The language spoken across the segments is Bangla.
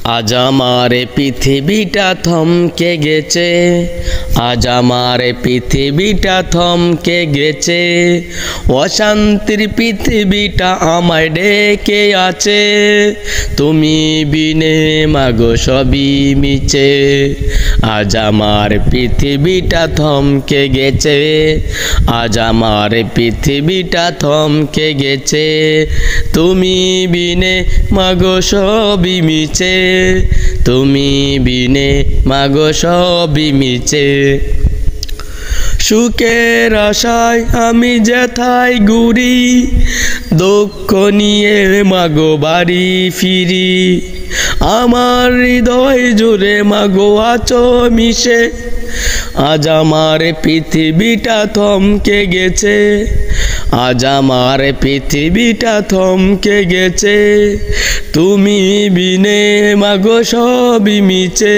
আজ আমার পৃথিবীটা থমকে গেছে, আজ আমার পৃথিবীটা থমকে গেছে, অশান্তির পৃথিবীটা আমায় ডেকে আছে, তুমি বিনে মাগো সবই মিছে। আজ আমার পৃথিবীটা থমকে গেছে, আজ আমার পৃথিবীটা থমকে গেছে, তুমি বিনে মাগো সবই মিছে, তুমি বিনে মাগো সবই মিছে। সুখের আশায় আমি যেথায় ঘুরি, দুঃখ নিয়ে মাগো বাড়ি ফিরি, আমার হৃদয় জুড়ে মাগো আছো মিশে। আজ আমার পৃথিবীটা থমকে গেছে, আজ আমার পৃথিবীটা থমকে গেছে, তুমি বিনে মাগো সবই মিছে।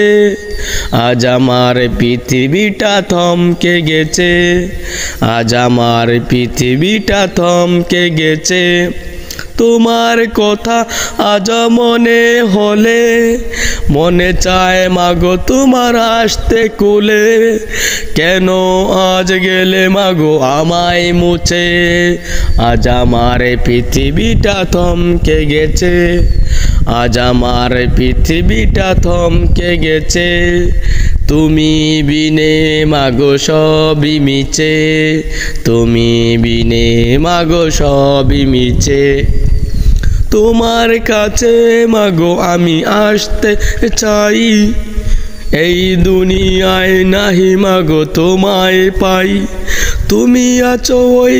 আজ আমার পৃথিবীটা থমকে গেছে, আজ আমার পৃথিবীটা থমকে গেছে, তোমার কথা আজ মনে হলে মনে চায় মাগো তোমার আসতে কোলে, কেন আজ গেলে মাগো আমায় মুছে। আজ আমার পৃথিবীটা থমকে গেছে, আজ আমার পৃথিবীটা থমকে গেছে, তুমি বিনে মাগো সবই মিছে, তুমি বিনে মাগো সবই মিছে। তোমার কাছে মাগো আমি আসতে চাই, এই দুনিয়ায় নাহি মাগো তোমায় পাই, তুমি আছো ওই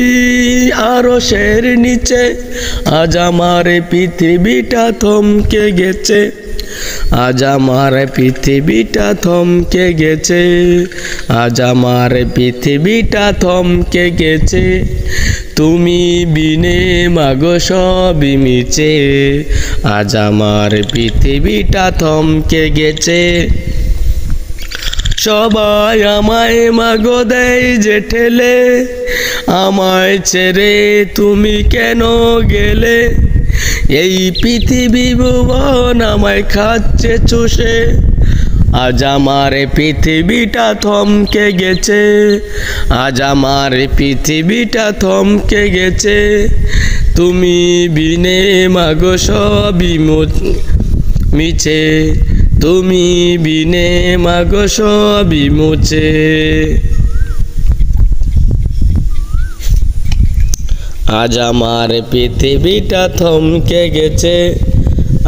আরশের নিচে। আজ আমার পৃথিবীটা থমকে গেছে, আজ আমার পৃথিবীটা থমকে গেছে, আজ আমার পৃথিবীটা থমকে গেছে, তুমি বিনে মাগো সবই মিছে। আজ আমার পৃথিবীটা থমকে গেছে, সবাই আমায় মাগো দেয় যে ঠেলে, আমায় ছেড়ে তুমি কেন গেলে, এই পৃথিবী ভুবন আমায় খাচ্ছে চুষে। আজ আমার পৃথিবীটা থমকে গেছে, আজ আমার পৃথিবীটা থমকে গেছে, তুমি বিনে মাগো সবই মিছে, তুমি বিনে মাগো সবই মুছে। আজ আমার পৃথিবীটা থমকে গেছে,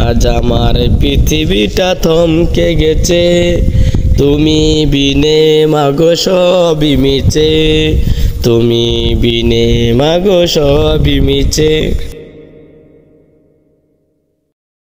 আজ আমার পৃথিবীটা থমকে গেছে, তুমি বিনে মাগো সবই মিছে, তুমি বিনে মাগো সবই মিছে।